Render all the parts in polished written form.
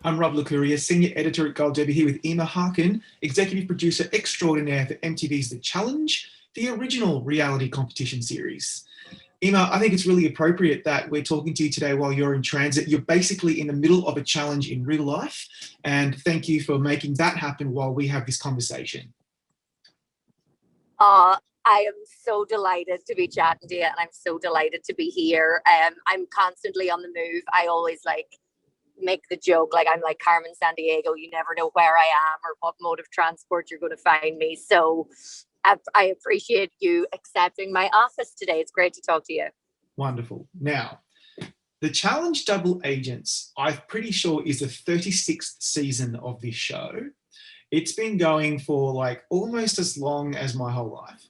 I'm Rob Licuria, Senior Editor at Gold Derby, here with Emer Harkin, Executive Producer Extraordinaire for MTV's The Challenge, the original reality competition series. Emer, I think it's really appropriate that we're talking to you today while you're in transit. You're basically in the middle of a challenge in real life, and thank you for making that happen while we have this conversation. I am so delighted to be chatting to you, and I'm so delighted to be here. I'm constantly on the move. I always make the joke, I'm like Carmen Sandiego. You never know where I am or what mode of transport you're going to find me. So I appreciate you accepting my office today. It's great to talk to you. Wonderful. Now, the Challenge Double Agents, I'm pretty sure, is the 36th season of this show. It's been going for almost as long as my whole life.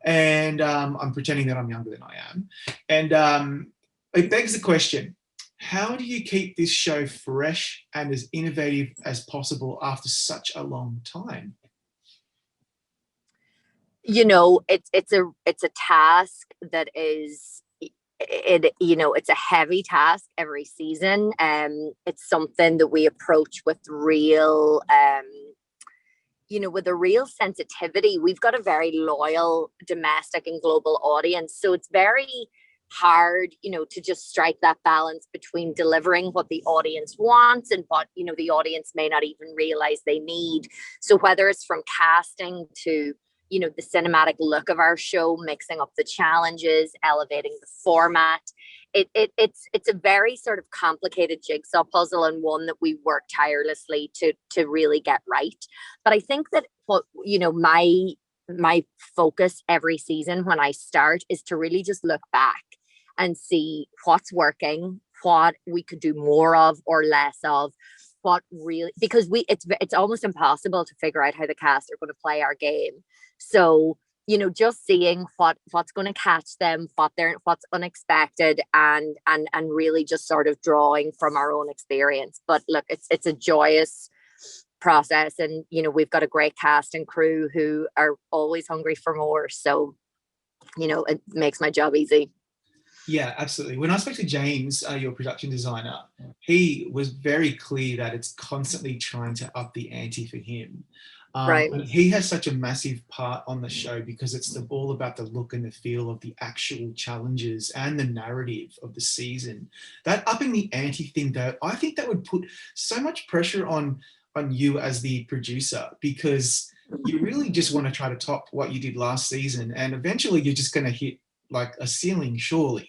And I'm pretending that I'm younger than I am. And it begs the question, how do you keep this show fresh and as innovative as possible after such a long time? You know, it's a task that is it's a heavy task every season. It's something that we approach with real with a real sensitivity. We've got a very loyal domestic and global audience, so it's very hard to just strike that balance between delivering what the audience wants and what the audience may not even realize they need. So whether it's from casting to the cinematic look of our show, mixing up the challenges, elevating the format, it's a very sort of complicated jigsaw puzzle, and one that we work tirelessly to really get right. But I think that what my focus every season when I start is to really just look back and see what's working, what we could do more of or less of, what really, because it's almost impossible to figure out how the cast are going to play our game. So just seeing what's going to catch them, what's unexpected, and really just sort of drawing from our own experience. But look, it's a joyous process, and we've got a great cast and crew who are always hungry for more. So it makes my job easy. Yeah, absolutely. When I spoke to James, your production designer, he was very clear that it's constantly trying to up the ante for him. Right. And he has such a massive part on the show because it's all about the look and the feel of the actual challenges and the narrative of the season. That upping the ante thing, though, I think that would put so much pressure on you as the producer, because you really just want to try to top what you did last season, and eventually you're just going to hit a ceiling, surely.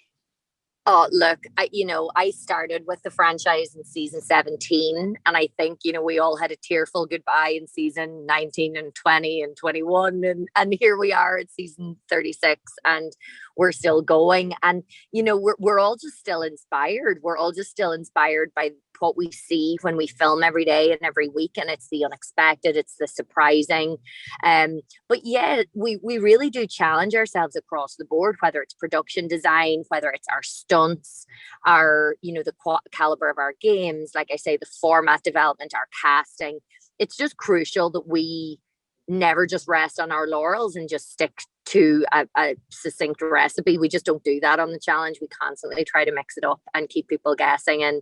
Oh, look, I started with the franchise in season 17, and I think, we all had a tearful goodbye in season 19 and 20 and 21. And here we are at season 36, and we're still going. And, we're all just still inspired. We're all just still inspired by what we see when we film every day and every week. And it's the unexpected, it's the surprising. But yeah, we really do challenge ourselves across the board, whether it's production design, whether it's our stunts, our, the caliber of our games, like I say, the format development, our casting. It's just crucial that we never just rest on our laurels and just stick to a succinct recipe. We just don't do that on the challenge. We constantly try to mix it up and keep people guessing, and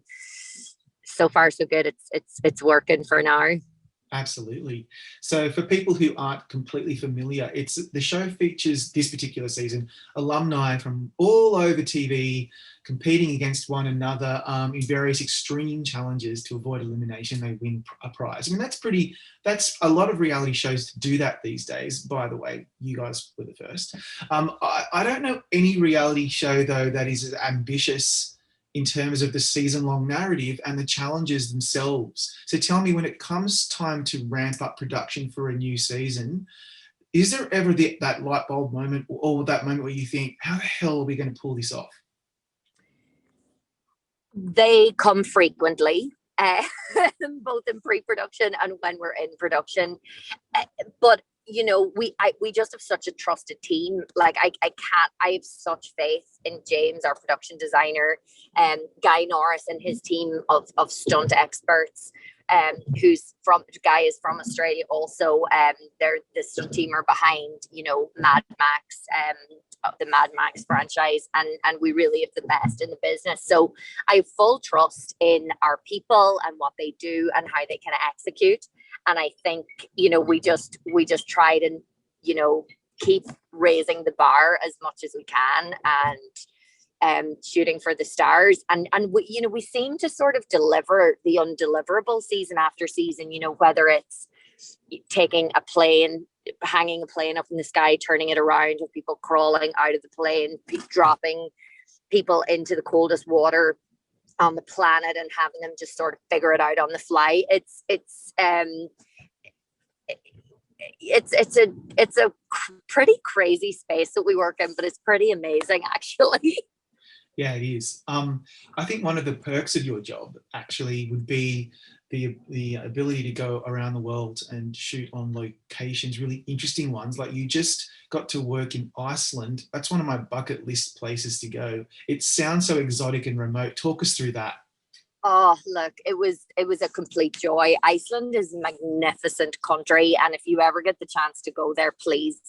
so far so good. It's working for now. Absolutely. So for people who aren't completely familiar, the show features this particular season alumni from all over TV competing against one another in various extreme challenges. To avoid elimination, they win a prize. I mean, that's a lot of reality shows to do that these days. By the way, you guys were the first. I don't know any reality show, though, that is as ambitious in terms of the season-long narrative and the challenges themselves. So tell me, when it comes time to ramp up production for a new season, is there ever that light bulb moment, or that moment where you think, how the hell are we going to pull this off? They come frequently, both in pre-production and when we're in production. But we just have such a trusted team. I have such faith in James, our production designer, Guy Norris and his team of stunt experts, Guy is from Australia also. They're the stunt team are behind, Mad Max, the Mad Max franchise, and we really have the best in the business. So I have full trust in our people and what they do and how they can execute. And I think, we just try to, keep raising the bar as much as we can, and shooting for the stars, and we seem to sort of deliver the undeliverable season after season, whether it's taking a plane, hanging a plane up in the sky, turning it around with people crawling out of the plane, dropping people into the coldest water on the planet and having them just sort of figure it out on the fly. It's a pretty crazy space that we work in, but it's pretty amazing, actually. Yeah, it is. I think one of the perks of your job actually would be the ability to go around the world and shoot on locations, really interesting ones. Like you just got to work in Iceland. That's one of my bucket list places to go. It sounds so exotic and remote. Talk us through that. Oh, look, it was a complete joy. Iceland is a magnificent country, and if you ever get the chance to go there, please,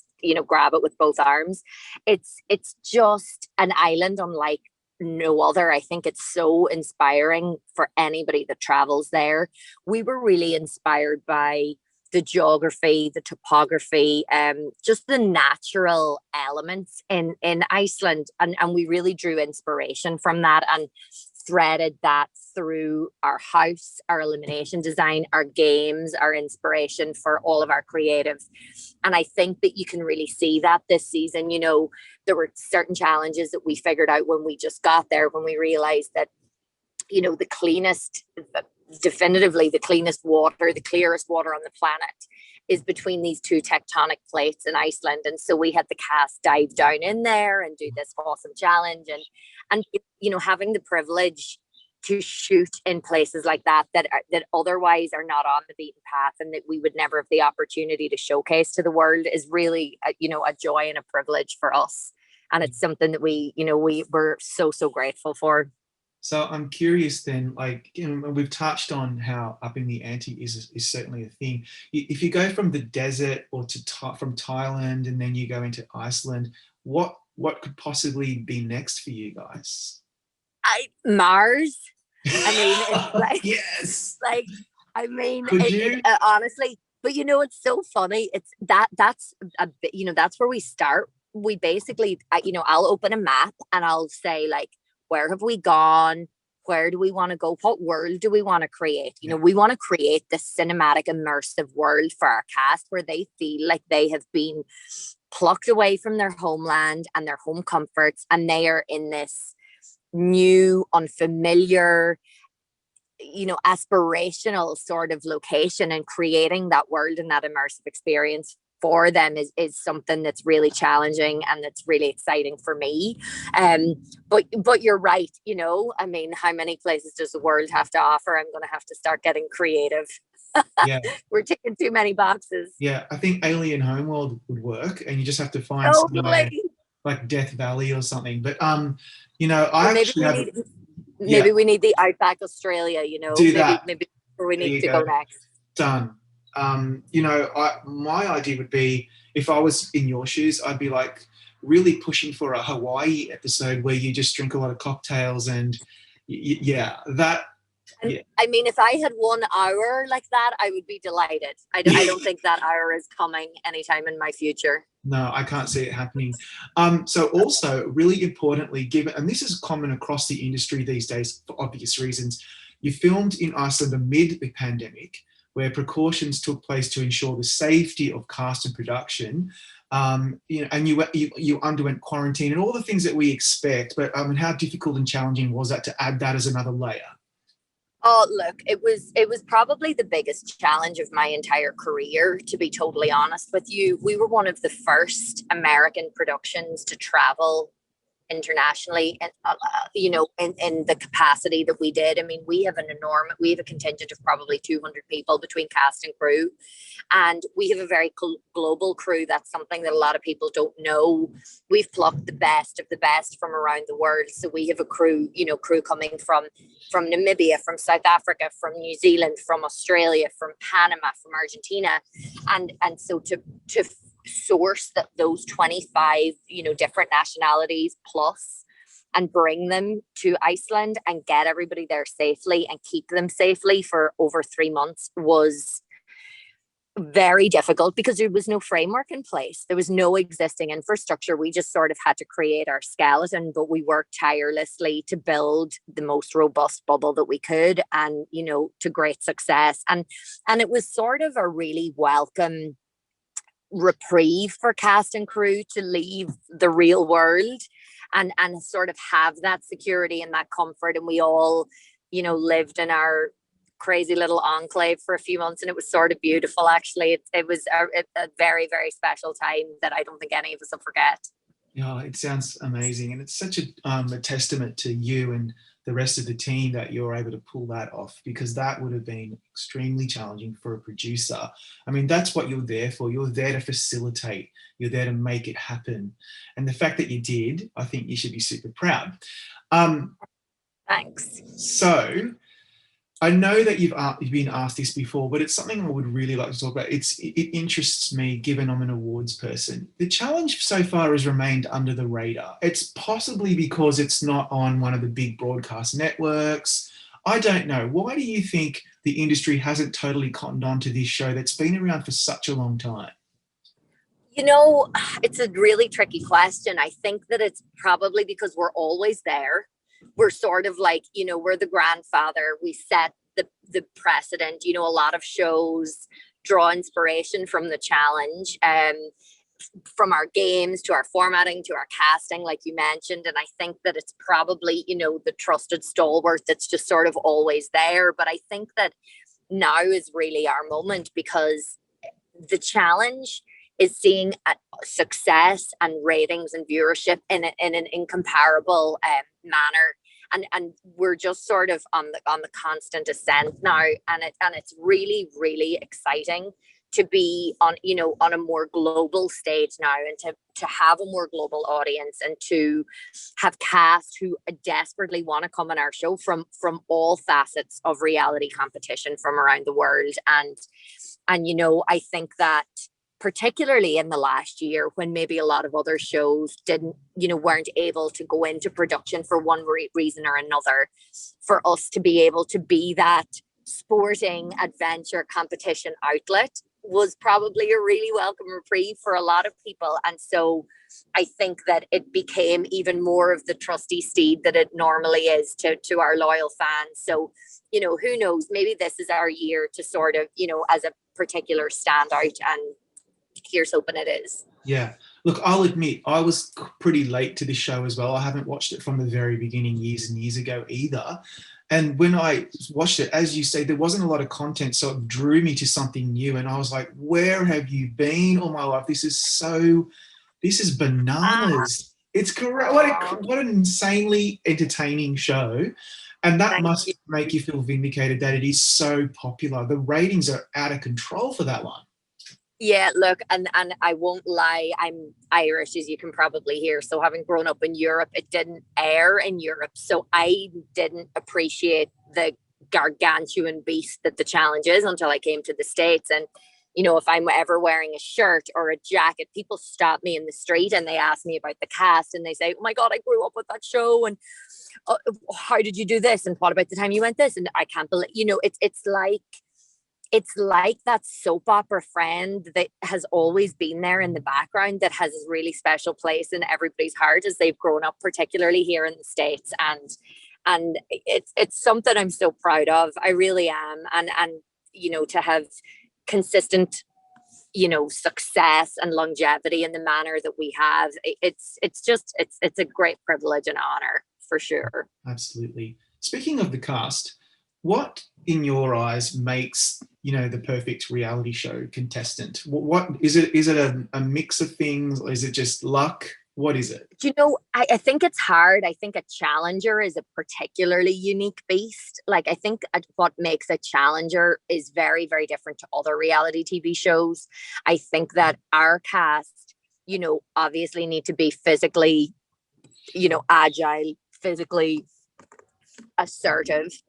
grab it with both arms. It's just an island unlike no other. I think it's so inspiring for anybody that travels there. We were really inspired by the geography, the topography, just the natural elements in Iceland, and we really drew inspiration from that and threaded that through our house, our illumination design, our games, our inspiration for all of our creatives. And I think that you can really see that this season. There were certain challenges that we figured out when we just got there, when we realized that, definitively the cleanest water, the clearest water on the planet is between these two tectonic plates in Iceland. And so we had the cast dive down in there and do this awesome challenge, and having the privilege to shoot in places like that otherwise are not on the beaten path, and that we would never have the opportunity to showcase to the world, is really a joy and a privilege for us. And it's something that we were so grateful for. So I'm curious then, we've touched on how upping the ante is certainly a thing. If you go from the desert or from Thailand and then you go into Iceland, what could possibly be next for you guys? Mars. It's like, yes. Could you? Honestly, but it's so funny. It's that's a bit, that's where we start. We basically, I'll open a map and I'll say, where have we gone? Where do we want to go? What world do we want to create? We want to create this cinematic, immersive world for our cast where they feel like they have been plucked away from their homeland and their home comforts, and they are in this new, unfamiliar, aspirational sort of location, and creating that world and that immersive experience for them is something that's really challenging and that's really exciting for me. But you're right, how many places does the world have to offer? I'm going to have to start getting creative. Yeah. We're ticking too many boxes. Yeah, I think Alien Homeworld would work, and you just have to find somewhere like Death Valley or something. But maybe we need the Outback Australia, do that. Maybe where we need to go next. Done. My idea would be, if I was in your shoes, I'd be really pushing for a Hawaii episode where you just drink a lot of cocktails and if I had 1 hour like that, I would be delighted. I don't think that hour is coming anytime in my future. No, I can't see it happening. So also, really importantly, and this is common across the industry these days for obvious reasons, you filmed in Iceland amid the pandemic, where precautions took place to ensure the safety of cast and production. And you underwent quarantine and all the things that we expect. But how difficult and challenging was that to add that as another layer? Oh, look, it was probably the biggest challenge of my entire career, to be totally honest with you. We were one of the first American productions to travel internationally, and in the capacity that we did. We have a contingent of probably 200 people between cast and crew, and we have a very global crew. That's something that a lot of people don't know. We've plucked the best of the best from around the world. So we have a crew coming from Namibia, from South Africa, from New Zealand, from Australia, from Panama, from Argentina, and so to source those 25, different nationalities plus, and bring them to Iceland and get everybody there safely and keep them safely for over 3 months was very difficult because there was no framework in place. There was no existing infrastructure. We just sort of had to create our skeleton, but we worked tirelessly to build the most robust bubble that we could, and, to great success. And it was sort of a really welcome reprieve for cast and crew to leave the real world and sort of have that security and that comfort. And we all, lived in our crazy little enclave for a few months, and it was sort of beautiful. Actually, it was a very, very special time that I don't think any of us will forget. Yeah, it sounds amazing, and it's such a testament to you and the rest of the team that you're able to pull that off, because that would have been extremely challenging for a producer. I mean, that's what you're there for. You're there to facilitate. You're there to make it happen. And the fact that you did, I think you should be super proud. Thanks. So I know that you've been asked this before, but it's something I would really like to talk about. It interests me, given I'm an awards person. The challenge so far has remained under the radar. It's possibly because it's not on one of the big broadcast networks. I don't know. Why do you think the industry hasn't totally cottoned on to this show that's been around for such a long time? It's a really tricky question. I think that it's probably because we're always there. We're sort of like, we're the grandfather. We set the precedent. A lot of shows draw inspiration from the challenge, from our games to our formatting to our casting, like you mentioned. And I think that it's probably, the trusted stalwart that's just sort of always there. But I think that now is really our moment, because the challenge is seeing success and ratings and viewership in an incomparable manner, and we're just sort of on the constant ascent now, and it's really, really exciting to be on a more global stage now, and to have a more global audience, and to have cast who desperately want to come on our show from all facets of reality competition from around the world. And I think that particularly in the last year, when maybe a lot of other shows weren't able to go into production for one reason or another, for us to be able to be that sporting adventure competition outlet was probably a really welcome reprieve for a lot of people. And so I think that it became even more of the trusty steed that it normally is to our loyal fans. So, who knows, maybe this is our year to sort of, as a particular standout, and here's hoping it is. Yeah. Look, I'll admit, I was pretty late to this show as well. I haven't watched it from the very beginning years and years ago either. And when I watched it, as you say, there wasn't a lot of content, so it drew me to something new. And I was like, where have you been all my life? This is bananas. It's correct. What an insanely entertaining show. And that must make you feel vindicated that it is so popular. The ratings are out of control for that one. Yeah, look, and I won't lie, I'm Irish, as you can probably hear. So having grown up in Europe, it didn't air in Europe. So I didn't appreciate the gargantuan beast that the challenge is until I came to the States. And, if I'm ever wearing a shirt or a jacket, people stop me in the street and they ask me about the cast, and they say, oh my God, I grew up with that show. And how did you do this? And what about the time you went this? And I can't believe, it's like that soap opera friend that has always been there in the background, that has a really special place in everybody's heart as they've grown up, particularly here in the States. And it's something I'm so proud of. I really am. And to have consistent, success and longevity in the manner that we have, it's a great privilege and honor, for sure. Absolutely. Speaking of the cast, what in your eyes makes the perfect reality show contestant? What is it? Is it a mix of things, or is it just luck? What is it? I think it's hard. I think a challenger is a particularly unique beast. Like, I think what makes a challenger is very, very different to other reality TV shows. I think that our cast, obviously need to be physically, agile, physically assertive.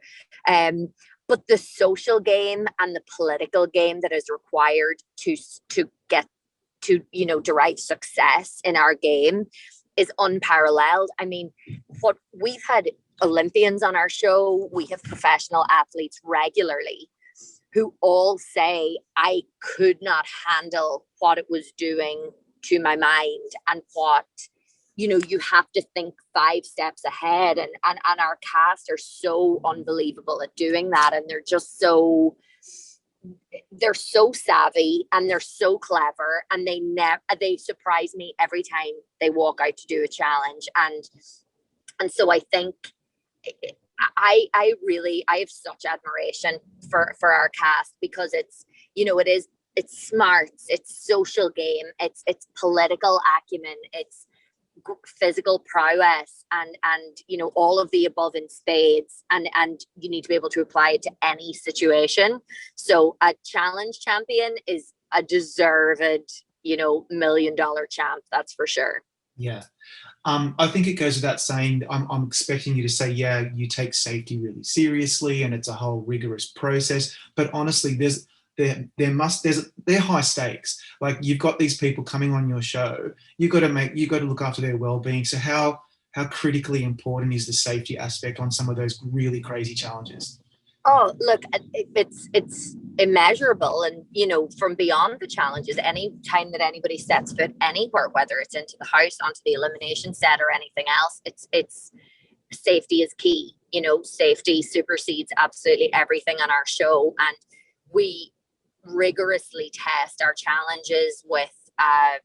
But the social game and the political game that is required to get derive success in our game is unparalleled. I mean, what we've had Olympians on our show, we have professional athletes regularly who all say, I could not handle what it was doing to my mind, and what, you have to think 5 steps ahead. And our cast are so unbelievable at doing that. And they're just they're so savvy and they're so clever, and they surprise me every time they walk out to do a challenge. And so I think I have such admiration for our cast, because it's smarts, it's social game, it's political acumen, it's physical prowess, and all of the above in spades, and you need to be able to apply it to any situation. So a challenge champion is a deserved $1 million champ, that's for sure. Yeah. I think it goes without saying, I'm expecting you to say, yeah, you take safety really seriously and it's a whole rigorous process. But honestly, they're high stakes. Like, you've got these people coming on your show. You've got to look after their well-being. So how critically important is the safety aspect on some of those really crazy challenges? Oh, look, it's immeasurable. And, from beyond the challenges, any time that anybody sets foot anywhere, whether it's into the house, onto the elimination set, or anything else, it's safety is key. Safety supersedes absolutely everything on our show. And we rigorously test our challenges with, a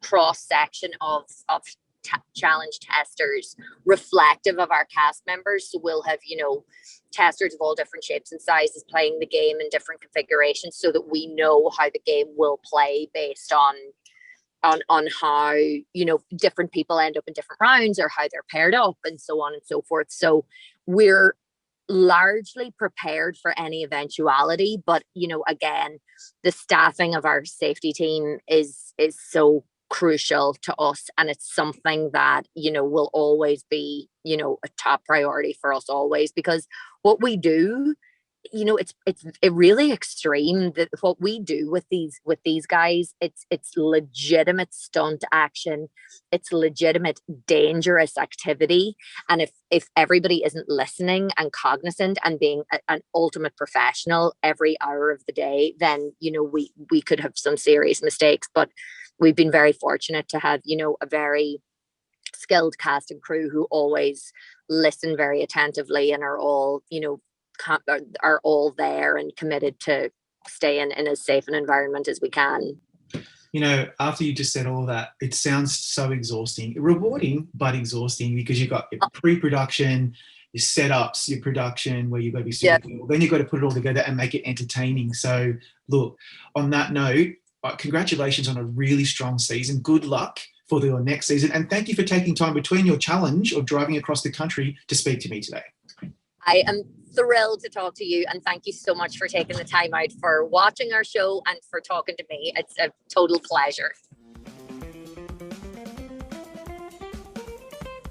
cross section of challenge testers reflective of our cast members. So we'll have, testers of all different shapes and sizes playing the game in different configurations, so that we know how the game will play based on how, different people end up in different rounds, or how they're paired up, and so on and so forth. So we're largely prepared for any eventuality. But, again, the staffing of our safety team is so crucial to us, and it's something that will always be a top priority for us always, because what we do, it's really extreme. That what we do with these guys, it's legitimate stunt action, it's legitimate dangerous activity. And if everybody isn't listening and cognizant and being an ultimate professional every hour of the day, then we could have some serious mistakes. But we've been very fortunate to have a very skilled cast and crew who always listen very attentively, and are all are all there and committed to stay in as safe an environment as we can. After you just said all that, it sounds so exhausting, rewarding, but exhausting, because you've got your pre-production, your setups, your production, where you've got to be super cool. Then you've got to put it all together and make it entertaining. So look, on that note, congratulations on a really strong season. Good luck for your next season. And thank you for taking time between your challenge of driving across the country to speak to me today. I am thrilled to talk to you, and thank you so much for taking the time out for watching our show and for talking to me. It's a total pleasure.